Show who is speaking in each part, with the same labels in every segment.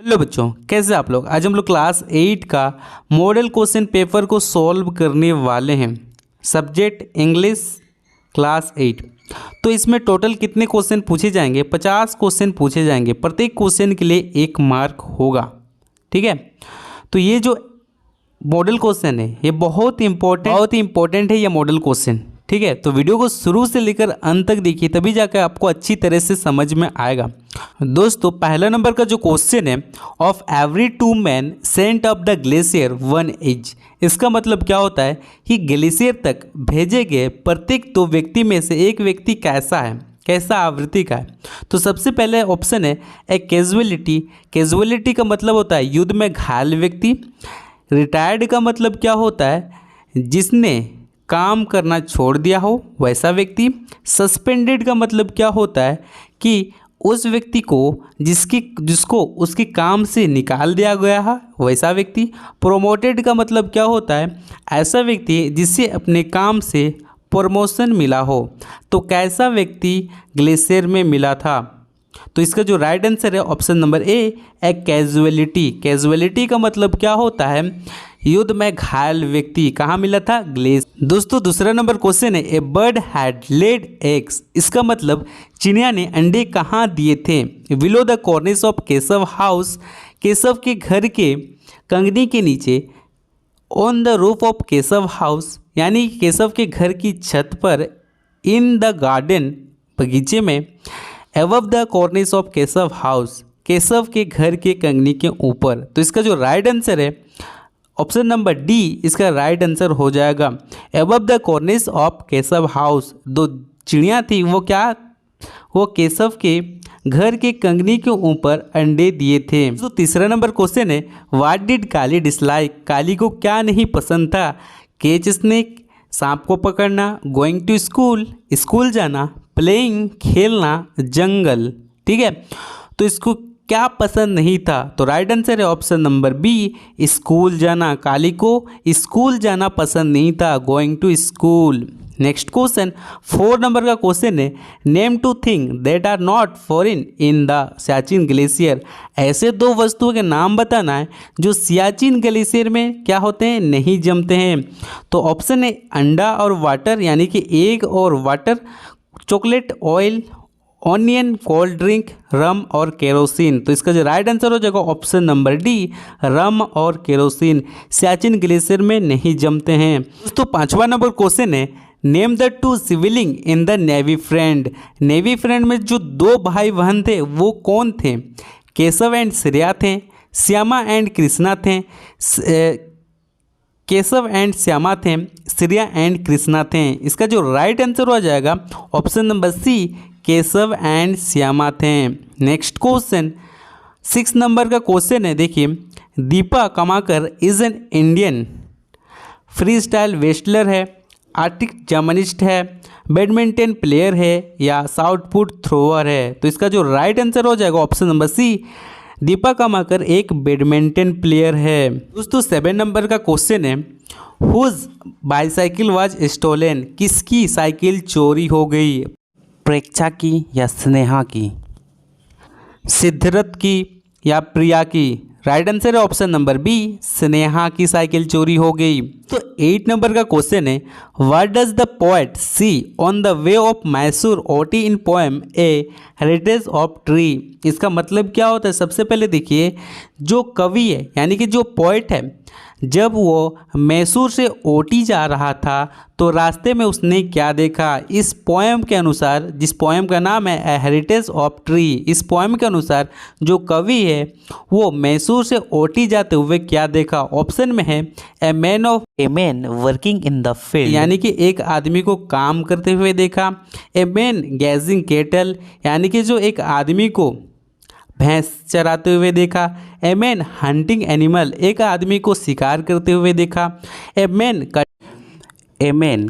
Speaker 1: Hello बच्चों, कैसे आप लोग। आज हम लोग क्लास 8 का मॉडल क्वेश्चन पेपर को सॉल्व करने वाले हैं। Subject English, class 8। तो इसमें टोटल कितने क्वेश्चन पूछे जाएंगे? 50 क्वेश्चन पूछे जाएंगे। प्रत्येक क्वेश्चन के लिए 1 मार्क होगा। ठीक है। तो ये जो मॉडल क्वेश्चन है ये बहुत ही इंपॉर्टेंट है ये मॉडल क्वेश्चन। ठीक है। तो वीडियो को शुरू से लेकर अंत तक देखिए, तभी जाकर आपको अच्छी तरह से समझ में आएगा। दोस्तों, पहला नंबर का जो क्वेश्चन है, of every 2 man sent up the glacier 1 age. इसका मतलब क्या होता है कि ग्लेशियर तक भेजे गए प्रत्येक 2 व्यक्ति में से एक व्यक्ति कैसा है, कैसा आवृत्ति का है। तो सबसे पहले ऑप्शन है ए कैजुअलिटी। कैजुअलिटी का मतलब होता है युद्ध में घायल व्यक्ति। रिटायर्ड का मतलब क्या होता है, जिसने काम करना छोड़ दिया हो वैसा व्यक्ति। सस्पेंडेड का मतलब क्या होता है कि उस व्यक्ति को जिसको उसके काम से निकाल दिया गया है वैसा व्यक्ति। प्रोमोटेड का मतलब क्या होता है, ऐसा व्यक्ति जिससे अपने काम से प्रमोशन मिला हो। तो कैसा व्यक्ति ग्लेशियर में मिला था? तो इसका जो राइट आंसर है ऑप्शन नंबर ए कैजुअलिटी। कैजुअलिटी का मतलब क्या होता है, युद्ध में घायल व्यक्ति। कहाँ मिला था? ग्लेशियर। दोस्तों, दूसरा नंबर क्वेश्चन है ए बर्ड हैड लेड एग्स। इसका मतलब चिड़िया ने अंडे कहाँ दिए थे? Below the कॉर्निस of Keshav house. Keshav के घर के कंगनी के नीचे। On the roof of Keshav house, यानी केशव के घर की छत पर। इन द गार्डन, बगीचे में। Above the कॉर्निस of Keshav house, Keshav के घर के कंगनी के ऊपर। तो इसका जो राइट आंसर है ऑप्शन नंबर डी इसका राइट आंसर हो जाएगा। Above the कॉर्निस of Keshav house. 2 चिड़िया थी, वो केशव के घर के कंगनी के ऊपर अंडे दिए थे। तो तीसरा नंबर क्वेश्चन है व्हाट डिड काली डिसलाइक। काली को क्या नहीं पसंद था? कैच स्नेक, सांप को पकड़ना। गोइंग टू स्कूल, स्कूल जाना। प्लेइंग, खेलना। जंगल। ठीक है। तो इसको क्या पसंद नहीं था? तो राइट आंसर है ऑप्शन नंबर बी स्कूल जाना। काली को स्कूल जाना पसंद नहीं था, going to school. Next question 4 number का क्वेश्चन है name 2 thing that are not foreign in the Siachen glacier. ऐसे 2 वस्तुओं के नाम बताना है जो सियाचिन ग्लेशियर में क्या होते हैं, नहीं जमते हैं। तो ऑप्शन है अंडा और वाटर, यानी कि एग और water. Chocolate, oil, onion, cold drink, rum और केरोसिन। तो इसका जो राइट आंसर हो जाएगा ऑप्शन नंबर डी रम और केरोसिन। सियाचिन ग्लेशियर में नहीं जमते हैं। दोस्तों, 5वां नंबर क्वेश्चन है name the 2 siblings in the navy friend. Navy friend में जो 2 भाई बहन थे वो कौन थे? केशव एंड श्रेया थे। श्यामा एंड कृष्णा थे। केशव एंड श्यामा थे। श्रेया एंड कृष्णा थे। इसका जो राइट आंसर हो जाएगा option number C Keshav and Shyama थे। नेक्स्ट क्वेश्चन 6 नंबर का क्वेश्चन है, देखिए Deepa Karmakar is an Indian freestyle wrestler है, आर्टिक जर्मनिस्ट है, बैडमिंटन प्लेयर है या शॉट पुट थ्रोअर है। तो इसका जो राइट आंसर हो जाएगा ऑप्शन नंबर सी दीपा कमाकर एक बैडमिंटन प्लेयर है। दोस्तों, 7 नंबर का क्वेश्चन है हुज बाईसाइकिल वाज स्टोलन। किसकी साइकिल चोरी हो गई? प्रेक्षा की या स्नेहा की? सिद्धार्थ की या प्रिया की? राइट आंसर है ऑप्शन नंबर बी स्नेहा की साइकिल चोरी हो गई। तो 8 नंबर का क्वेश्चन है what does the poet see on the way of Mysore Ooty in poem a heritage of tree. इसका मतलब क्या होता है? सबसे पहले देखिए, जो कवि है यानी कि जो पोएट है, जब वो मैसूर से ओटी जा रहा था तो रास्ते में उसने क्या देखा? इस पोएम के अनुसार, जिस पोएम का नाम है ए हेरिटेज ऑफ ट्री, इस पोएम के अनुसार जो कवि है वो मैसूर से ओटी जाते हुए क्या देखा? ऑप्शन में है a man working in the field, यानी कि एक आदमी को काम करते हुए देखा। ए मैन गैजिंग कैटल, यानी कि जो एक आदमी को भैंस चराते हुए देखा। ए मैन हंटिंग एनिमल, एक आदमी को शिकार करते हुए देखा। ए मैन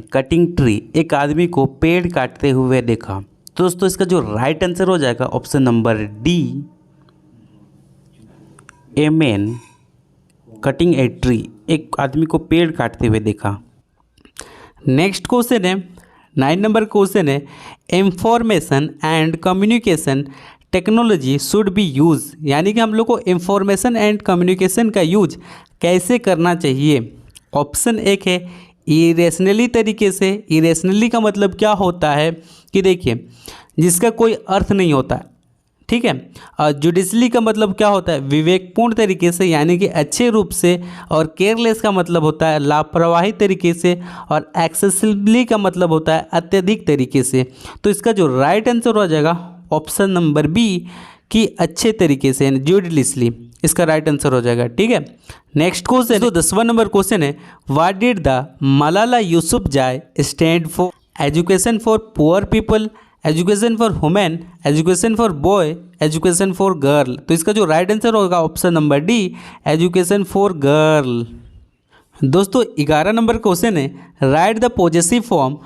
Speaker 1: कटिंग ट्री, एक आदमी को पेड़ काटते हुए देखा। तो दोस्तों, इसका जो राइट आंसर हो जाएगा option number D a man cutting a tree, एक आदमी को पेड़ काटते हुए देखा। नेक्स्ट क्वेश्चन है 9 नंबर क्वेश्चन है information and communication technology should be use, यानी कि हम लोग को इंफॉर्मेशन एंड कम्युनिकेशन का यूज कैसे करना चाहिए। ऑप्शन एक है इरेशनली तरीके से। इरेशनली का मतलब क्या होता है कि देखिए जिसका कोई अर्थ नहीं होता है, ठीक है। और जुडिशली का मतलब क्या होता है, विवेकपूर्ण तरीके से, यानी कि अच्छे रूप से। और केयरलेस का मतलब होता है लापरवाही तरीके से। और एक्सेसिबली का मतलब होता है अत्यधिक तरीके से। तो इसका जो राइट आंसर हो जाएगा ऑप्शन नंबर बी कि अच्छे तरीके से, जुडिशली, इसका राइट आंसर हो जाएगा, ठीक है। नेक्स्ट क्वेश्चन, तो 10वां नंबर क्वेश्चन है, what did the Malala Yousafzai stand for? Education for poor people, education for women, education for boy, education for girl. तो इसका जो राइट आंसर होगा option number D, education for girl. दोस्तों 11 नंबर क्वेश्चन है, right the possessive form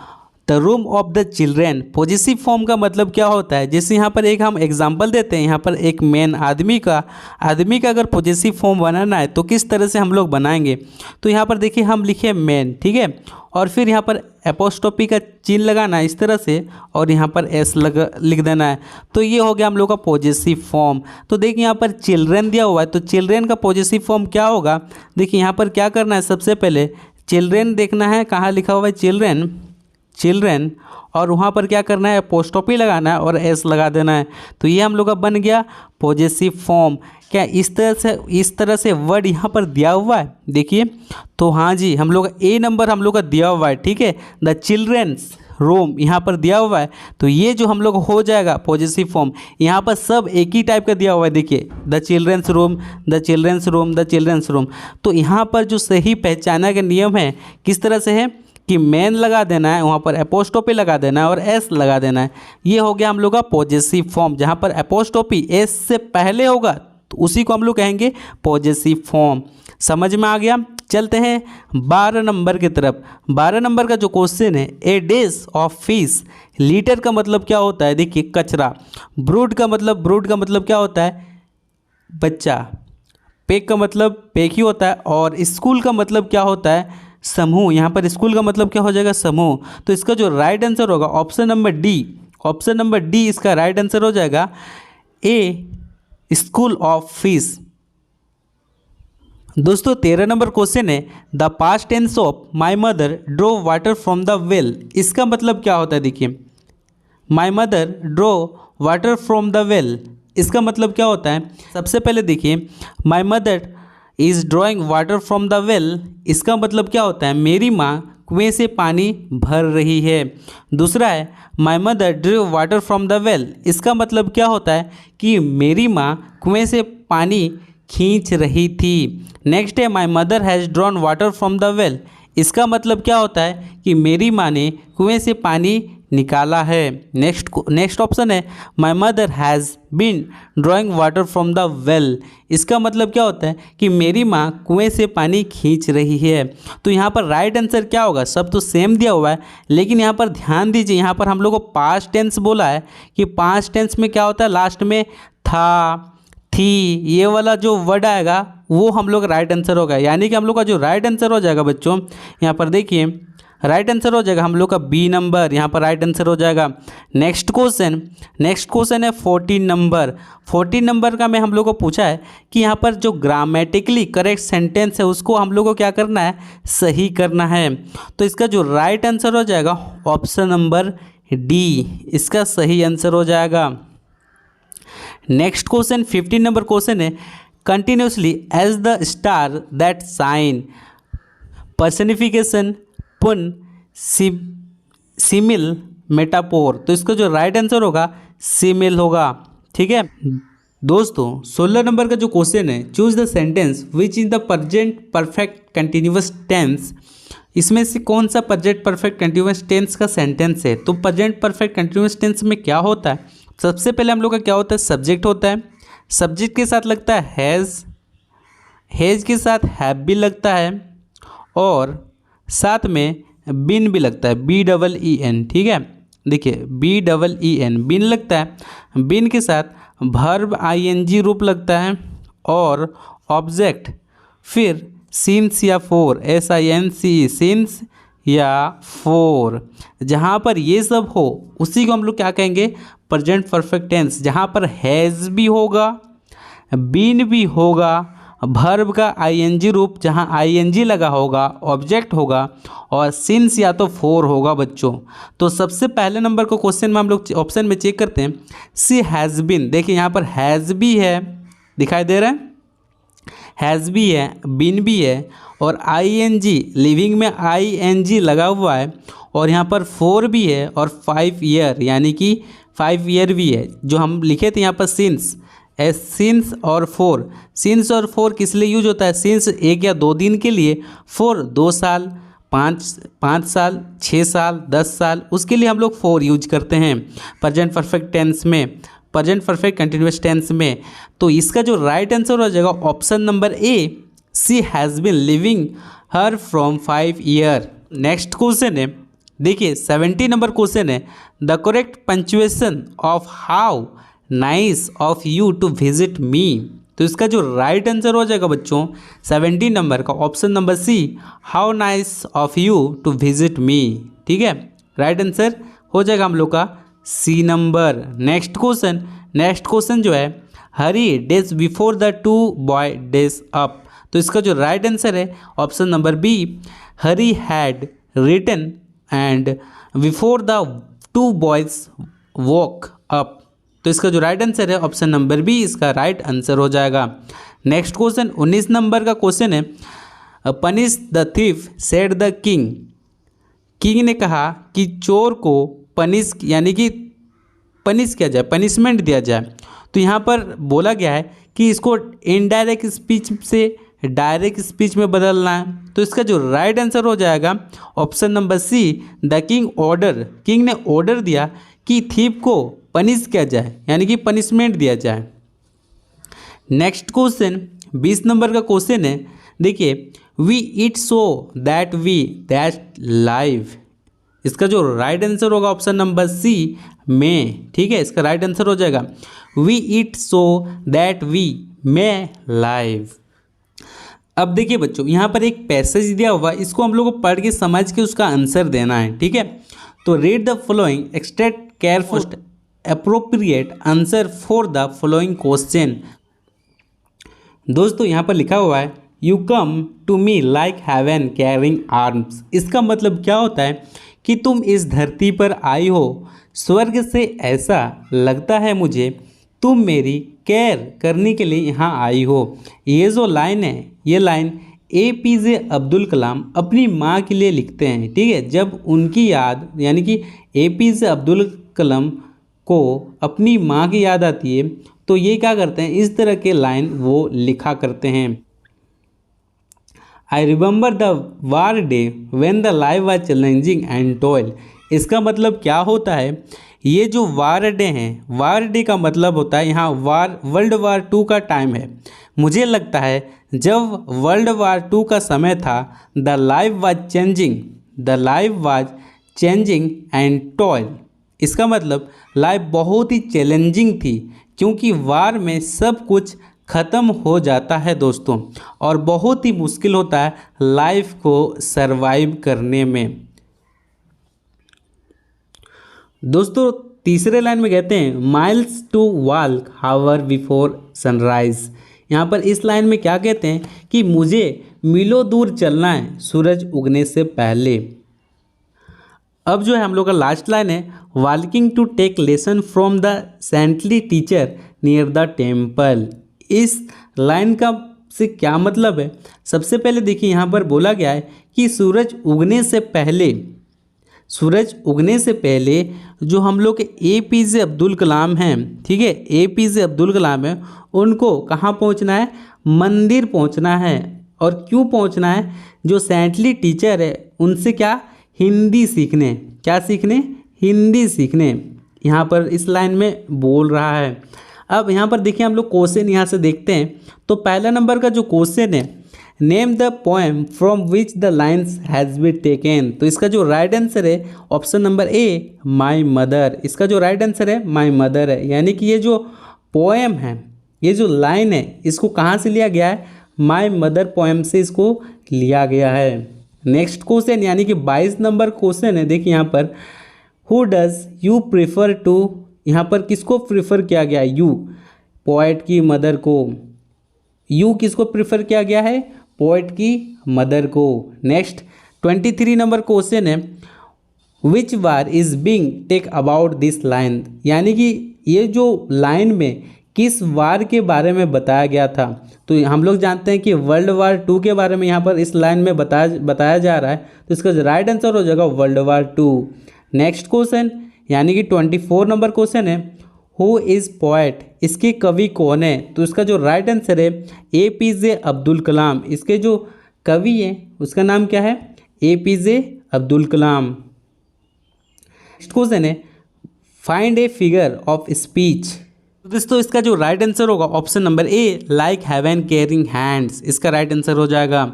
Speaker 1: the room of the children. Possessive form का मतलब क्या होता है, जैसे यहाँ पर एक हम एग्जांपल देते हैं, यहाँ पर एक मेन आदमी का अगर पॉजेसिव फॉर्म बनाना है तो किस तरह से हम लोग बनाएंगे। तो यहाँ पर देखिए हम लिखे मेन, ठीक है, और फिर यहाँ पर एपोस्ट्रोफी का चिन्ह लगाना है इस तरह से, और यहाँ पर एस लिख देना है। तो ये हो गया हम लोग का पॉजेसिव फॉर्म। तो देखिए यहाँ पर चिल्ड्रेन दिया हुआ है, तो चिल्ड्रेन का पॉजेसिव फॉर्म क्या होगा। देखिए यहाँ पर क्या करना है, सबसे पहले चिल्ड्रेन देखना है, कहाँ लिखा हुआ है चिल्ड्रेन, और वहाँ पर क्या करना है, एपोस्ट्रोफी लगाना है और एस लगा देना है। तो ये हम लोग का बन गया पॉजेसिव फॉर्म। क्या इस तरह से वर्ड यहाँ पर दिया हुआ है, देखिए। तो हाँ जी, हम लोग ए नंबर हम लोग का दिया हुआ है, ठीक है। द चिल्ड्रेंस रूम यहाँ पर दिया हुआ है, तो ये जो हम लोग हो जाएगा पॉजेसिव फॉर्म। यहाँ पर सब एक ही टाइप का दिया हुआ है, देखिए, the children's room, the children's room, the children's room. तो यहाँ पर जो सही पहचाना का नियम है किस तरह से है कि मेन लगा देना है, वहाँ पर एपोस्ट्रोफी लगा देना है और एस लगा देना है। ये हो गया हम लोग का पॉजेसिव फॉर्म। जहाँ पर एपोस्ट्रोफी एस से पहले होगा तो उसी को हम लोग कहेंगे पॉजेसिव फॉर्म। समझ में आ गया। चलते हैं 12 नंबर की तरफ। 12 नंबर का जो क्वेश्चन है, ए डिश ऑफ फिश। लीटर का मतलब क्या होता है, देखिए कचरा। ब्रूड का मतलब क्या होता है, बच्चा। पेक का मतलब पेक ही होता है। और स्कूल का मतलब क्या होता है, समूह। यहाँ पर स्कूल का मतलब क्या हो जाएगा, समूह। तो इसका जो राइट आंसर होगा ऑप्शन नंबर डी इसका राइट आंसर हो जाएगा, ए स्कूल ऑफ फिश। दोस्तों 13 नंबर क्वेश्चन है, the past tense of my mother drew water from the well. इसका मतलब क्या होता है, देखिए, my mother drew water from the well, इसका मतलब क्या होता है। सबसे पहले देखिए, my mother is drawing water from the well, इसका मतलब क्या होता है, मेरी माँ कुएं से पानी भर रही है। दूसरा है, my mother Drew water from the well, इसका मतलब क्या होता है कि मेरी माँ कुएं से पानी खींच रही थी। नेक्स्ट है, my mother has drawn water from the well, इसका मतलब क्या होता है कि मेरी माँ ने कुएं से पानी निकाला है। नेक्स्ट ऑप्शन है, my mother has been drawing water from the well, इसका मतलब क्या होता है कि मेरी माँ कुएं से पानी खींच रही है। तो यहाँ पर राइट आंसर क्या होगा, सब तो सेम दिया हुआ है, लेकिन यहाँ पर ध्यान दीजिए, यहाँ पर हम लोग को पास्ट टेंस बोला है कि पास्ट टेंस में क्या होता है, लास्ट में था, थी, ये वाला जो वर्ड आएगा वो हम लोग राइट आंसर होगा। यानी कि हम लोग का जो राइट आंसर हो जाएगा बच्चों, यहाँ पर देखिए राइट आंसर हो जाएगा हम लोग का बी नंबर, यहाँ पर राइट आंसर हो जाएगा। नेक्स्ट क्वेश्चन है 14 नंबर का में हम लोग को पूछा है कि यहाँ पर जो ग्रामेटिकली करेक्ट सेंटेंस है उसको हम लोग को क्या करना है, सही करना है। तो इसका जो राइट आंसर हो जाएगा ऑप्शन नंबर डी, इसका सही आंसर हो जाएगा। नेक्स्ट क्वेश्चन 15 नंबर क्वेश्चन है, continuously as the star that shine. Personification, pun, simile, metaphor. तो इसका जो राइट आंसर होगा सिमिल होगा, ठीक है। दोस्तों 16 नंबर का जो क्वेश्चन है, choose the sentence which is the present perfect continuous tense. इसमें से कौन सा प्रेजेंट परफेक्ट कंटिन्यूअस टेंस का सेंटेंस है। तो प्रेजेंट परफेक्ट कंटिन्यूअस टेंस में क्या होता है, सबसे पहले हम लोग का क्या होता है, सब्जेक्ट होता है, सब्जेक्ट के साथ लगता है हैज़ के साथ हैव भी लगता है, और साथ में बिन भी लगता है, BEEN, ठीक है। देखिए BEEN बिन लगता है, बिन के साथ वर्ब ING रूप लगता है, और ऑब्जेक्ट फिर सिंस या फोर, SINCE, सिंस या फोर, जहाँ पर ये सब हो उसी को हम लोग क्या कहेंगे, प्रेजेंट परफेक्ट टेंस जहाँ पर हैज़ भी होगा, बीन भी होगा, वर्ब का आईएनजी रूप जहाँ आईएनजी लगा होगा, ऑब्जेक्ट होगा और सिंस या तो फोर होगा बच्चों। तो सबसे पहले नंबर को क्वेश्चन में हम लोग ऑप्शन में चेक करते हैं, सी हैज़ बीन। देखिए यहाँ पर हैज़ भी है, दिखाई दे रहा है, हैज़ भी है, बीन भी है और आईएनजी लिविंग में आईएनजी लगा हुआ है और यहाँ पर फोर भी है और 5 ईयर यानी कि 5 ईयर भी है। जो हम लिखे थे यहाँ पर सिंस, सिंस और फोर, सिंस और फोर किस लिए यूज होता है? सिंस 1 या 2 दिन के लिए, फोर 2 साल, 5 साल, 6 साल, 10 साल, उसके लिए हम लोग फोर यूज करते हैं प्रेजेंट परफेक्ट टेंस में, प्रेजेंट परफेक्ट कंटिन्यूअस टेंस में। तो इसका जो राइट आंसर हो जाएगा option number A, she has been living her from 5 year. Next question है, देखिए 70 नंबर क्वेश्चन है, the correct punctuation of how nice of you to visit me. तो इसका जो राइट आंसर हो जाएगा बच्चों 70 नंबर का option number C, how nice of you to visit me. ठीक है, राइट आंसर हो जाएगा हम लोग का सी नंबर। नेक्स्ट क्वेश्चन जो है, Hari days before the 2 boy days up. तो इसका जो राइट आंसर है option number B, Hari had written and before the 2 boys woke up. तो इसका जो राइट आंसर है ऑप्शन नंबर बी इसका राइट आंसर हो जाएगा। नेक्स्ट क्वेश्चन 19 नंबर का क्वेश्चन है, punish the thief said the king. King ने कहा कि चोर को पनिश यानी कि पनिश किया जाए, पनिशमेंट दिया जाए। तो यहाँ पर बोला गया है कि इसको इनडायरेक्ट स्पीच से डायरेक्ट स्पीच में बदलना है। तो इसका जो राइट आंसर हो जाएगा option number C, the king order. King ने ऑर्डर दिया कि थीफ को पनिश किया जाए यानी कि पनिशमेंट दिया जाए। नेक्स्ट क्वेश्चन 20 नंबर का क्वेश्चन है, देखिए we eat so that we that live. इसका जो राइट आंसर होगा ऑप्शन नंबर सी में। ठीक है, इसका राइट आंसर हो जाएगा we eat so that we may live. अब देखिए बच्चों यहाँ पर एक पैसेज दिया हुआ है, इसको हम लोग को पढ़ के समझ के उसका आंसर देना है। ठीक है, तो read the following, extract careful appropriate answer for the following question. दोस्तों यहाँ पर लिखा हुआ है, you come to me like heaven carrying arms. इसका मतलब क्या होता है कि तुम इस धरती पर आई हो स्वर्ग से, ऐसा लगता है मुझे तुम मेरी केयर करने के लिए यहाँ आई हो। ये जो लाइन है, ये लाइन APJ अब्दुल कलाम अपनी माँ के लिए लिखते हैं। ठीक है, जब उनकी याद यानी कि APJ अब्दुल कलाम को अपनी माँ की याद आती है तो ये क्या करते हैं, इस तरह के लाइन वो लिखा करते हैं। I remember the war day when the life was challenging and toil. इसका मतलब क्या होता है, ये जो वार डे हैं, वार डे का मतलब होता है यहाँ वर्ल्ड वार 2 का टाइम है। मुझे लगता है जब वर्ल्ड वार 2 का समय था, the life was changing and toil. इसका मतलब लाइफ बहुत ही चैलेंजिंग थी क्योंकि वार में सब कुछ ख़त्म हो जाता है दोस्तों, और बहुत ही मुश्किल होता है लाइफ को सरवाइव करने में। दोस्तों तीसरे लाइन में कहते हैं, miles to walk hour before sunrise. यहाँ पर इस लाइन में क्या कहते हैं कि मुझे मीलों दूर चलना है सूरज उगने से पहले। अब जो है हम लोग का लास्ट लाइन है, walking to take lesson from the saintly teacher near the temple. इस लाइन का से क्या मतलब है, सबसे पहले देखिए यहाँ पर बोला गया है कि सूरज उगने से पहले जो हम लोग के APJ अब्दुल कलाम हैं, ठीक है, APJ अब्दुल कलाम है, उनको कहाँ पहुँचना है, मंदिर पहुँचना है। और क्यों पहुँचना है, जो सेंटली टीचर है उनसे क्या, हिंदी सीखने। क्या सीखने, हिंदी सीखने। यहाँ पर इस लाइन में बोल रहा है। अब यहाँ पर देखिए हम लोग क्वेश्चन यहाँ से देखते हैं। तो पहला नंबर का जो क्वेश्चन है, name the poem from which the lines has been taken. तो इसका जो राइट आंसर है option number A, my mother. इसका जो राइट आंसर है माई मदर है, यानी कि ये जो पोएम है, ये जो लाइन है, इसको कहाँ से लिया गया है, माई मदर पोएम से इसको लिया गया है। नेक्स्ट क्वेश्चन यानी कि 22 नंबर क्वेश्चन है, देखिए यहाँ पर, who does you prefer to यहाँ पर किसको प्रिफर किया गया है? यू, पोएट की मदर को। यू किसको प्रिफर किया गया है? पोएट की मदर को। नेक्स्ट 23 नंबर क्वेश्चन है, which war is being talk about this line, यानी कि ये जो लाइन में किस वार के बारे में बताया गया था? तो हम लोग जानते हैं कि वर्ल्ड वार 2 के बारे में यहाँ पर इस लाइन में बताया जा रहा है, तो इसका राइट आंसर हो जाएगा वर्ल्ड वार 2। नेक्स्ट क्वेश्चन यानी कि 24 नंबर क्वेश्चन है, हु इज़ पोएट, इसके कवि कौन है? तो इसका जो राइट आंसर है APJ अब्दुल कलाम। इसके जो कवि है उसका नाम क्या है? APJ Abdul Kalam. Next question है, find a figure of speech. तो दोस्तों इसका जो राइट आंसर होगा ऑप्शन नंबर ए, लाइक हेवन केयरिंग हैंड्स, इसका राइट आंसर हो जाएगा।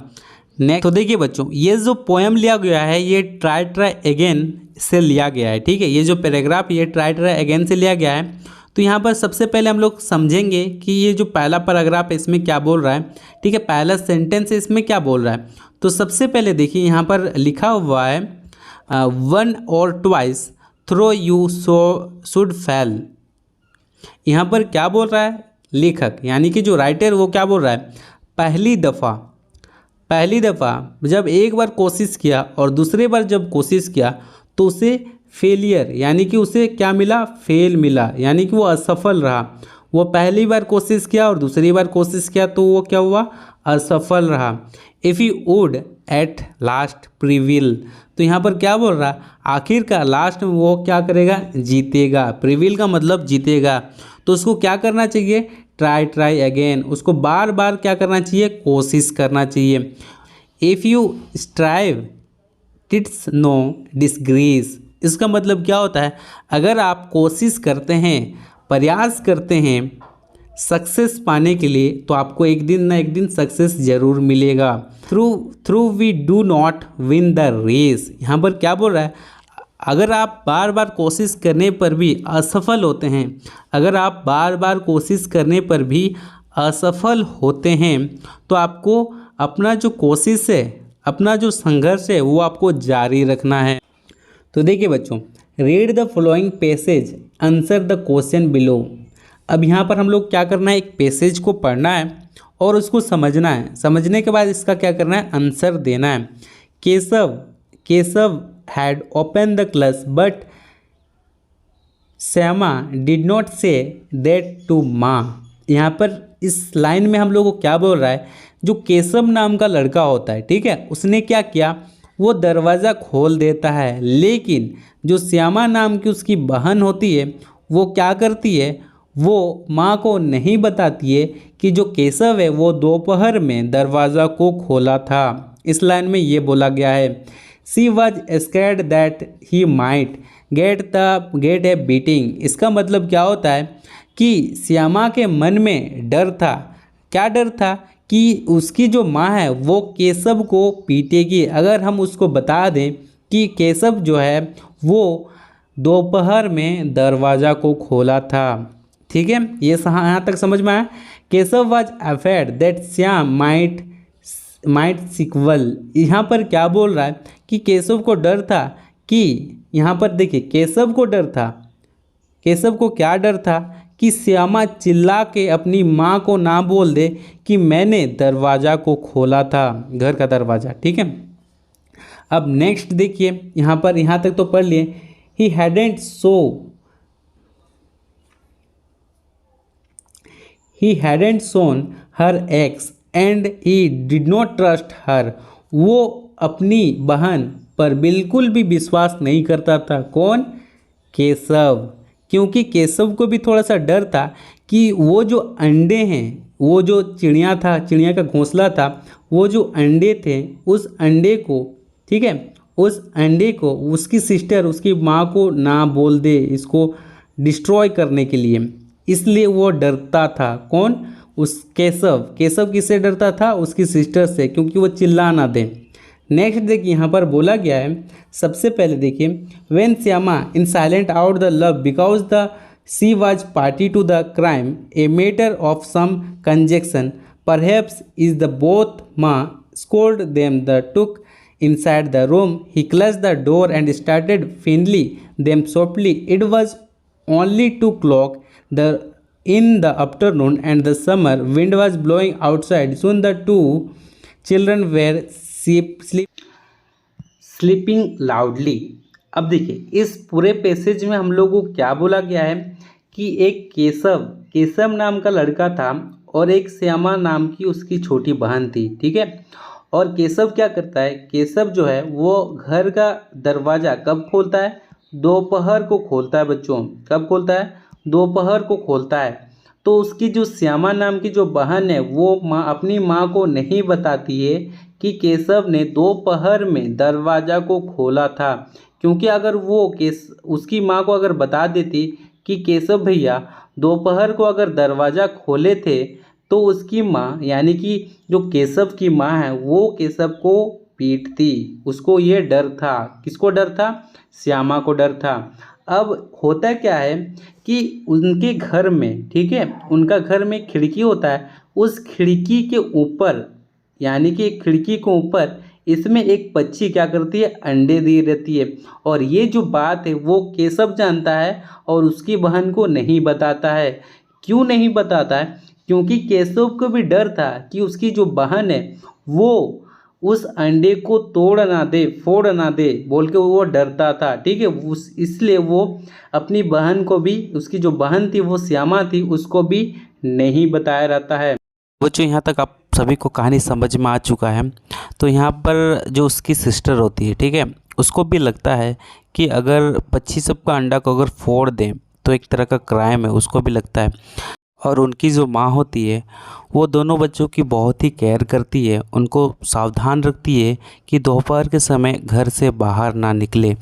Speaker 1: नेक्स्ट तो देखिए बच्चों, ये जो पोएम लिया गया है ये ट्राई अगेन से लिया गया है, ठीक है। ये जो पैराग्राफ ये ट्राई अगेन से लिया गया है। तो यहाँ पर सबसे पहले हम लोग समझेंगे कि ये जो पहला पैराग्राफ है इसमें क्या बोल रहा है, ठीक है। पहला सेंटेंस है इसमें क्या बोल रहा है, तो सबसे पहले देखिए यहाँ पर लिखा हुआ है one or twice through you should fail. यहाँ पर क्या बोल रहा है लेखक, यानी कि जो राइटर वो क्या बोल रहा है? पहली दफ़ा जब एक बार कोशिश किया और दूसरे बार जब कोशिश किया तो उसे फेलियर, यानी कि उसे क्या मिला? फेल मिला, यानी कि वो असफल रहा। वो पहली बार कोशिश किया और दूसरी बार कोशिश किया तो वो क्या हुआ? असफल रहा। If you would at last prevail, तो यहाँ पर क्या बोल रहा है? आखिरकार लास्ट में वो क्या करेगा? जीतेगा। प्रिविल का मतलब जीतेगा। तो उसको क्या करना चाहिए? ट्राई अगेन, उसको बार बार क्या करना चाहिए? कोशिश करना चाहिए। If you strive it's no disgrace, इसका मतलब क्या होता है? अगर आप कोशिश करते हैं, प्रयास करते हैं सक्सेस पाने के लिए, तो आपको एक दिन ना एक दिन सक्सेस जरूर मिलेगा। Through we do not win the race, यहाँ पर क्या बोल रहा है? अगर आप बार बार कोशिश करने पर भी असफल होते हैं, अगर आप बार बार कोशिश करने पर भी असफल होते हैं, तो आपको अपना जो कोशिश है, अपना जो संघर्ष है वो आपको जारी रखना है। तो देखिए बच्चों, read the following passage, answer the question below. अब यहाँ पर हम लोग क्या करना है? एक पैसेज को पढ़ना है और उसको समझना है। समझने के बाद इसका क्या करना है? आंसर देना है। Keshav had opened the class but Shyama did not say that to माँ। यहाँ पर इस लाइन में हम लोग को क्या बोल रहा है? जो केशव नाम का लड़का होता है, ठीक है, उसने क्या किया? वो दरवाज़ा खोल देता है, लेकिन जो श्यामा नाम की उसकी बहन होती है वो क्या करती है? वो माँ को नहीं बताती है कि जो केशव है वो दोपहर में दरवाज़ा को खोला था। इस लाइन में ये बोला गया है, she was scared that he might get A beating. इसका मतलब क्या होता है कि श्यामा के मन में डर था। क्या डर था? कि उसकी जो माँ है वो केशव को पीटेगी अगर हम उसको बता दें कि केशव जो है वो दोपहर में दरवाज़ा को खोला था। ठीक है, ये यहाँ तक समझ में आया। Keshav was afraid that Shyam might squeal. यहाँ पर क्या बोल रहा है कि केशव को डर था कि, यहाँ पर देखिए केशव को डर था, केशव को क्या डर था कि श्यामा चिल्ला के अपनी माँ को ना बोल दे कि मैंने दरवाज़ा को खोला था, घर का दरवाज़ा। ठीक है, अब नेक्स्ट देखिए, यहाँ पर यहाँ तक तो पढ़ लिए। He hadn't shown her ex and he did not trust her. वो अपनी बहन पर बिल्कुल भी विश्वास नहीं करता था। कौन? केशव। क्योंकि केशव को भी थोड़ा सा डर था कि वो जो अंडे हैं, वो जो चिड़िया था, चिड़िया का घोंसला था, वो जो अंडे थे उस अंडे को, ठीक है, उस अंडे को उसकी सिस्टर, उसकी माँ को ना बोल दे इसको डिस्ट्रॉय करने के लिए, इसलिए वो डरता था। कौन? उस केशव। केशव किससे डरता था? उसकी सिस्टर से, क्योंकि वो चिल्ला ना दे। नेक्स्ट देखिए, यहाँ पर बोला गया है, सबसे पहले देखिए, when Shyama in silent out the love because the she was party to the crime a matter of some conjecture perhaps is the both माँ scolded them the took inside the room he closed the door and started fondling them softly. It was only 2 o'clock the in the afternoon and the summer wind was blowing outside. Soon the two children were sleeping loudly. अब देखिए इस पूरे passage में हम लोग को क्या बोला गया है कि एक केशव केशव नाम का लड़का था और एक श्यामा नाम की उसकी छोटी बहन थी, ठीक है। और केशव क्या करता है, केशव जो है वो घर का दरवाज़ा कब खोलता है, दोपहर को खोलता है बच्चों। कब खोलता है, दोपहर को खोलता है। तो उसकी जो श्यामा नाम की जो बहन है वो अपनी माँ को नहीं बताती है कि केशव ने दोपहर में दरवाज़ा को खोला था, क्योंकि अगर वो उसकी माँ को अगर बता देती कि केशव भैया दोपहर को अगर दरवाज़ा खोले थे, तो उसकी माँ यानी कि जो केशव की माँ है वो केशव को पीटती। उसको ये डर था, किसको डर था, श्यामा को डर था। अब होता क्या है कि उनके घर में, ठीक है, उनका घर में खिड़की होता है, उस खिड़की के ऊपर यानी कि खिड़की के ऊपर इसमें एक पक्षी क्या करती है, अंडे दी रहती है। और ये जो बात है वो केशव जानता है और उसकी बहन को नहीं बताता है। क्यों नहीं बताता है, क्योंकि केशव को भी डर था कि उसकी जो बहन है वो उस अंडे को तोड़ ना दे, फोड़ ना दे, बोल के वो डरता था, ठीक है। उस इसलिए वो अपनी बहन को भी, उसकी जो बहन थी वो श्यामा थी, उसको भी नहीं बताया रहता है। बच्चों यहाँ तक आप सभी को कहानी समझ में आ चुका है। तो यहाँ पर जो उसकी सिस्टर होती है, ठीक है, उसको भी लगता है कि अगर पक्षी सबका अंडा को अगर फोड़ दें तो एक तरह का क्राइम है, उसको भी लगता है। और उनकी जो माँ होती है वो दोनों बच्चों की बहुत ही केयर करती है, उनको सावधान रखती है कि दोपहर के समय घर से बाहर ना निकले।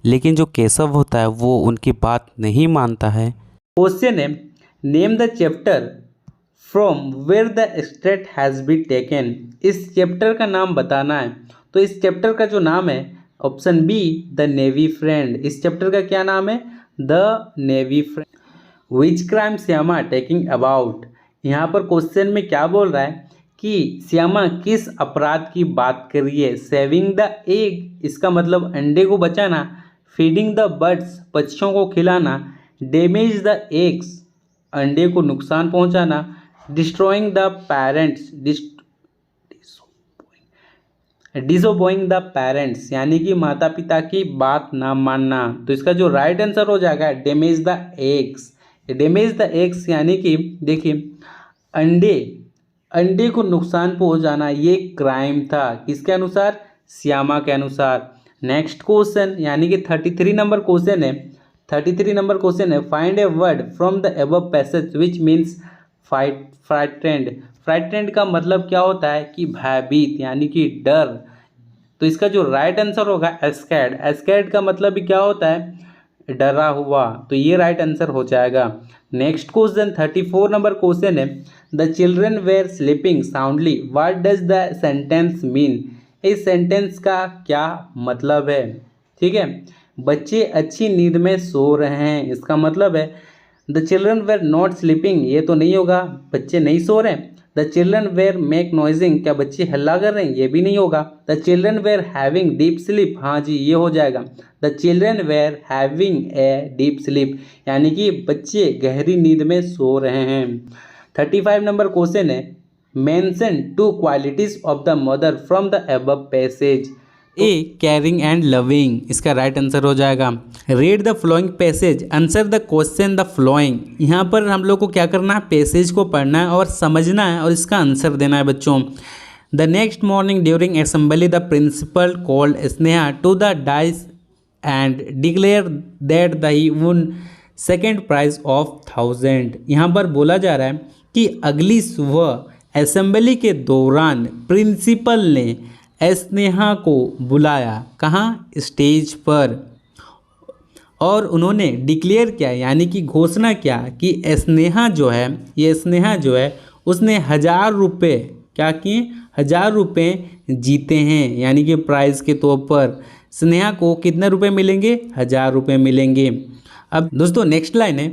Speaker 1: लेकिन जो केशव होता है वो उनकी बात नहीं मानता है। क्वेश्चन है, name the chapter from where the extract has been taken. इस चैप्टर का नाम बताना है। तो इस चैप्टर का जो नाम है option be the navy friend. इस चैप्टर का क्या नाम है, the navy friend. Which crime Shyama taking about. यहाँ पर क्वेश्चन में क्या बोल रहा है कि श्यामा किस अपराध की बात कर रही है। सेविंग द एग, इसका मतलब अंडे को बचाना। फीडिंग द बर्ड्स, पक्षियों को खिलाना। डैमेज द एग्स, अंडे को नुकसान पहुंचाना। Destroying the parents, disobeying the parents, यानी कि माता पिता की बात ना मानना। तो इसका जो राइट आंसर हो जाएगा damage the eggs. Damage the eggs यानी कि देखिए अंडे को नुकसान पहुंचाना ये क्राइम था, किसके अनुसार, श्यामा के अनुसार। नेक्स्ट क्वेश्चन यानी कि 33 नंबर क्वेश्चन है। 33 नंबर क्वेश्चन है, find a word from the above passage which means frightened. Frightened का मतलब क्या होता है कि भयभीत यानी कि डर। तो इसका जो राइट आंसर होगा स्कैर्ड। स्कैर्ड का मतलब भी क्या होता है, डरा हुआ। तो ये राइट आंसर हो जाएगा। नेक्स्ट क्वेश्चन 34 नंबर क्वेश्चन है, the children were sleeping soundly, what does the sentence mean. इस सेंटेंस का क्या मतलब है, ठीक है, बच्चे अच्छी नींद में सो रहे हैं, इसका मतलब है। The children were not sleeping, ये तो नहीं होगा, बच्चे नहीं सो रहे हैं। The children were make noising, क्या बच्चे हल्ला कर रहे हैं, ये भी नहीं होगा। The children were having deep sleep, हाँ जी ये हो जाएगा। The children were having a deep sleep, यानी कि बच्चे गहरी नींद में सो रहे हैं। 35 नंबर क्वेश्चन है, mention 2 qualities of the mother from the above passage. A caring and loving, इसका राइट आंसर हो जाएगा। Read the flowing passage, answer the question the flowing. यहाँ पर हम लोग को क्या करना है, पैसेज को पढ़ना है और समझना है और इसका आंसर देना है बच्चों। The next morning during assembly the principal called Sneha to the dais and declare that the he won second prize of 1000। यहाँ पर बोला जा रहा है कि अगली सुबह असेंबली के दौरान प्रिंसिपल ने स्नेहा को बुलाया, कहाँ, स्टेज पर, और उन्होंने डिक्लेयर किया यानी कि घोषणा किया कि स्नेहा जो है, ये स्नेहा जो है उसने 1000 रुपये क्या किए, 1000 रुपये जीते हैं, यानी कि प्राइज़ के तौर पर स्नेहा को कितने रुपए मिलेंगे, 1000 रुपये मिलेंगे। अब दोस्तों नेक्स्ट लाइन है,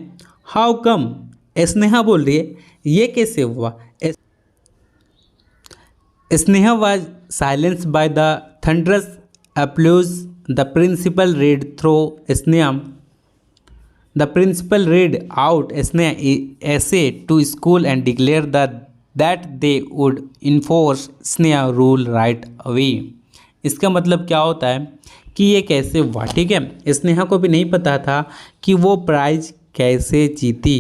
Speaker 1: हाउ कम, स्नेहा बोल रही है ये कैसे हुआ। Sneha was silenced by the thunderous applause. The principal read through Sneha. The principal read out Sneha essay to school and declare that they would enforce Sneha rule right away. इसका मतलब क्या होता है कि ये कैसे हुआ, ठीक है। स्नेहा को भी नहीं पता था कि वो प्राइज कैसे जीती।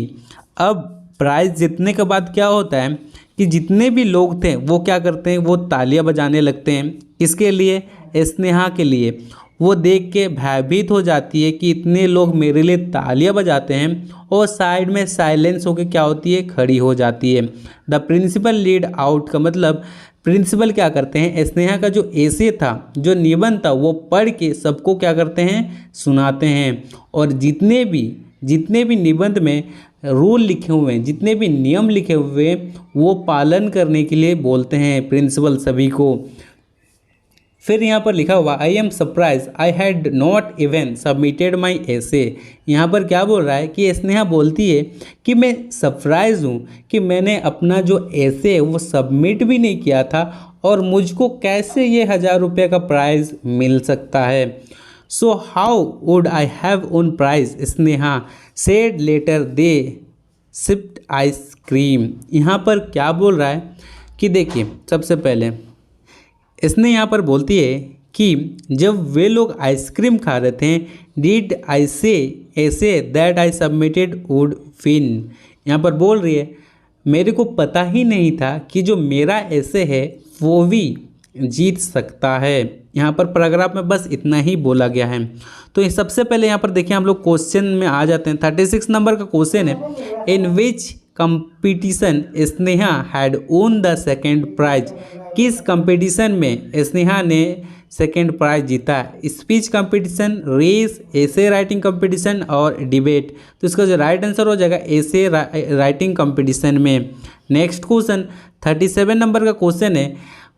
Speaker 1: अब प्राइज जीतने के बाद क्या होता है कि जितने भी लोग थे वो क्या करते हैं, वो तालियां बजाने लगते हैं। किसके लिए? स्नेहा के लिए। वो देख के भयभीत हो जाती है कि इतने लोग मेरे लिए तालियां बजाते हैं, और साइड में साइलेंस होकर क्या होती है, खड़ी हो जाती है। द प्रिंसिपल लीड आउट का मतलब प्रिंसिपल क्या करते हैं, स्नेहा का जो एसे था, जो निबंध था, वो पढ़ के सबको क्या करते हैं, सुनाते हैं। और जितने भी निबंध में रूल लिखे हुए हैं, जितने भी नियम लिखे हुए हैं, वो पालन करने के लिए बोलते हैं प्रिंसिपल सभी को। फिर यहाँ पर लिखा हुआ I am surprise I had not even submitted my essay. यहाँ पर क्या बोल रहा है कि स्नेहा बोलती है कि मैं सरप्राइज हूँ कि मैंने अपना जो एसे है वो सबमिट भी नहीं किया था, और मुझको कैसे ये 1000 रुपये का प्राइज़ मिल सकता है। So how would I have won prize, Sneha said later they sipped ice cream. यहाँ पर क्या बोल रहा है कि देखिए, सबसे पहले इसने यहाँ पर बोलती है कि जब वे लोग आइसक्रीम खा रहे थे, डिड आई से ऐसे that I submitted would win. यहाँ पर बोल रही है मेरे को पता ही नहीं था कि जो मेरा ऐसे है वो भी जीत सकता है। यहाँ पर पैराग्राफ में बस इतना ही बोला गया है। तो सबसे पहले यहाँ पर देखिए हम लोग क्वेश्चन में आ जाते हैं। 36 नंबर का क्वेश्चन है, in which competition Sneha had won the second prize. किस कंपटीशन में स्नेहा ने सेकेंड प्राइज जीता? Speech competition, race, essay writing competition और डिबेट। तो इसका जो राइट आंसर हो जाएगा एसे राइटिंग कंपटीशन में। नेक्स्ट क्वेश्चन 37 नंबर का क्वेश्चन है,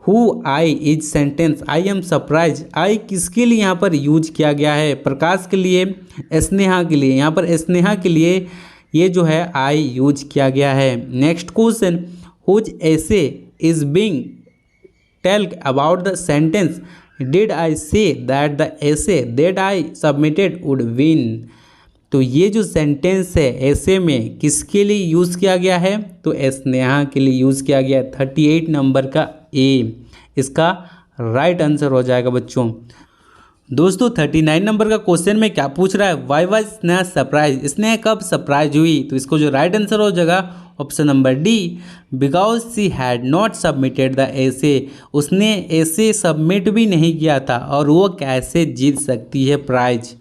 Speaker 1: who I is sentence I am surprise. I किसके लिए यहाँ पर यूज किया गया है? प्रकाश के लिए, स्नेहा के लिए। यहाँ पर स्नेहा के लिए ये जो है आई यूज किया गया है। Next question, whose essay is being tell about the sentence did I say that the essay that I submitted would win. तो ये जो सेंटेंस है ऐसे में किसके लिए यूज़ किया गया है? तो स्नेहा के लिए यूज़ किया गया है। 38 नंबर का ए इसका राइट आंसर हो जाएगा बच्चों। दोस्तों 39 नंबर का क्वेश्चन में क्या पूछ रहा है, why was Sneha surprise. Sneha कब सरप्राइज हुई? तो इसको जो राइट आंसर हो जाएगा option number D, because she had not submitted the ऐसे। उसने ऐसे सबमिट भी नहीं किया था, और वो कैसे जीत सकती है प्राइज।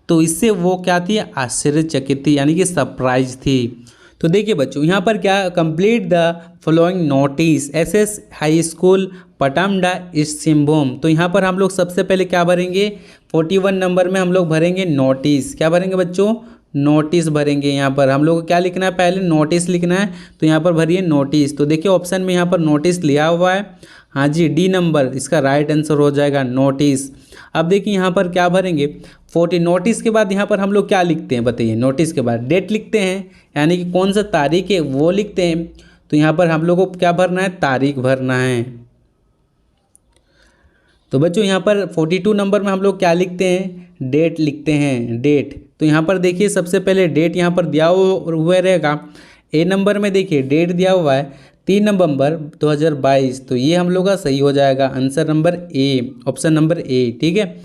Speaker 1: तो इससे वो क्या थी, आश्चर्यचकित थी, यानी कि सरप्राइज थी। तो देखिए बच्चों यहाँ पर क्या, complete the following notice SS high school Patamda east Singhbhum. तो यहाँ पर हम लोग सबसे पहले क्या भरेंगे, 41 नंबर में हम लोग भरेंगे नोटिस। क्या भरेंगे बच्चों? नोटिस भरेंगे। यहाँ पर हम लोग को क्या लिखना है, पहले नोटिस लिखना है। तो यहाँ पर भरिए नोटिस। तो देखिए ऑप्शन में यहाँ पर नोटिस लिया हुआ है, हाँ जी, डी नंबर इसका राइट आंसर हो जाएगा नोटिस। अब देखिए यहाँ पर क्या भरेंगे, 40 नोटिस के बाद यहाँ पर हम लोग क्या लिखते हैं बताइए, नोटिस के बाद डेट लिखते हैं, यानी कि कौन सा तारीख है वो लिखते हैं। तो यहाँ पर हम लोग को क्या भरना है, तारीख भरना है। तो बच्चों यहाँ पर 42 नंबर में हम लोग क्या लिखते हैं, डेट लिखते हैं, डेट। तो यहाँ पर देखिए सबसे पहले डेट यहाँ पर दिया हुआ रहेगा। ए नंबर में देखिए डेट दिया हुआ है 3 नवंबर 2022। तो ये हम लोग का सही हो जाएगा answer number A, option number ए, ठीक है।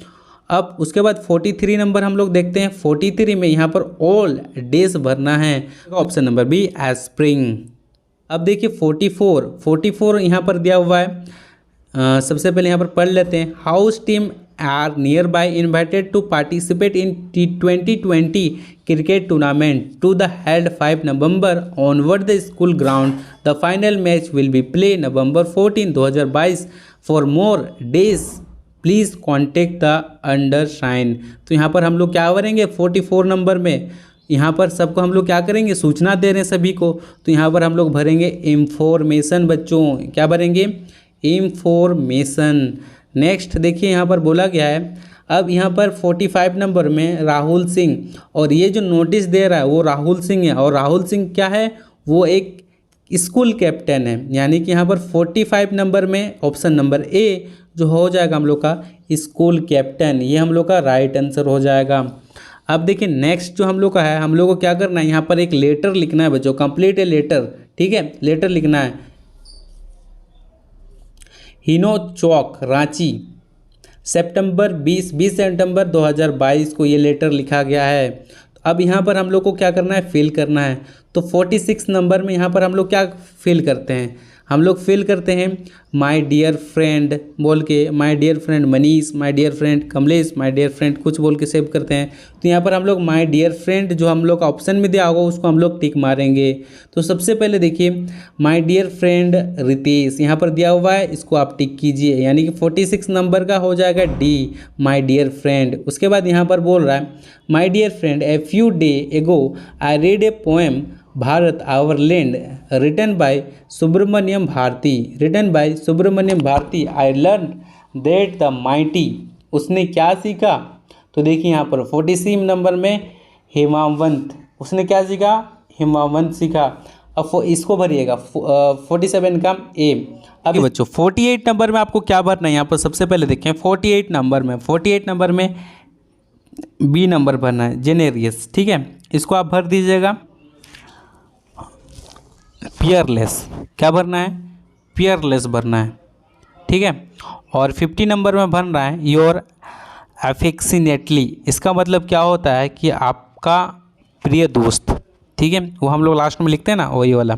Speaker 1: अब उसके बाद 43 नंबर हम लोग देखते हैं। 43 में यहाँ पर ऑल डेज भरना है, ऑप्शन नंबर बी स्प्रिंग। अब देखिए 44 यहाँ पर दिया हुआ है। सबसे पहले यहाँ पर पढ़ लेते हैं, house team are near by invited to participate in T20 cricket tournament to the held 5 November onward the school ground. The final match will be play November 14, 2022। For more days please contact the undersigned. तो यहाँ पर हम लोग क्या करेंगे, 44 number में यहाँ पर सबको हम लोग क्या करेंगे, सूचना दे रहे हैं सभी को। तो यहाँ पर हम लोग भरेंगे इंफॉर्मेशन बच्चों, क्या भरेंगे, इंफॉर्मेशन। नेक्स्ट देखिए यहाँ पर बोला गया है, अब यहाँ पर 45 नंबर में राहुल सिंह, और ये जो नोटिस दे रहा है वो राहुल सिंह है। और राहुल सिंह क्या है, वो एक स्कूल कैप्टन है, यानी कि यहाँ पर 45 नंबर में ऑप्शन नंबर ए जो हो जाएगा हम लोग का स्कूल कैप्टन, ये हम लोग का राइट आंसर हो जाएगा। अब देखिए नेक्स्ट जो हम लोग का है, हम लोग को क्या करना है, यहाँ पर एक लेटर लिखना है बच्चों, कंप्लीट ए लेटर, ठीक है, लेटर लिखना है। हिनो चौक रांची, सितंबर 20 सितंबर 2022 को ये लेटर लिखा गया है। अब यहाँ पर हम लोग को क्या करना है, फिल करना है। तो 46 नंबर में यहाँ पर हम लोग क्या फिल करते हैं, हम लोग फिल करते हैं माय डियर फ्रेंड बोल के, my dear friend Manish, my dear friend Kamlesh, my dear friend कुछ बोल के सेव करते हैं। तो यहाँ पर हम लोग माय डियर फ्रेंड जो हम लोग का ऑप्शन में दिया होगा उसको हम लोग टिक मारेंगे। तो सबसे पहले देखिए माय डियर फ्रेंड रितेश यहाँ पर दिया हुआ है, इसको आप टिक कीजिए, यानी कि 46 नंबर का हो जाएगा डी, माय डियर फ्रेंड। उसके बाद यहाँ पर बोल रहा है my dear friend a few day ago I read a poem Bharat our land written by Subramaniam Bharati, written by Subramaniam Bharati I learn that the mighty. उसने क्या सीखा, तो देखिए यहाँ पर 46 नंबर में हिमावंत, उसने क्या सीखा, हिमावंत सीखा। अब इसको भरिएगा 47 का ए। अब बच्चों 48 नंबर में आपको क्या भरना है, यहाँ पर सबसे पहले देखें 48 नंबर में बी नंबर भरना है, जेनेरियस, ठीक है, इसको आप भर दीजिएगा। पियरलेस क्या भरना है, पियरलेस भरना है, ठीक है। और 50 नंबर में भर रहा है योर अफेक्शनेटली, इसका मतलब क्या होता है कि आपका प्रिय दोस्त, ठीक है, वो हम लोग लास्ट में लिखते हैं ना, वही वाला।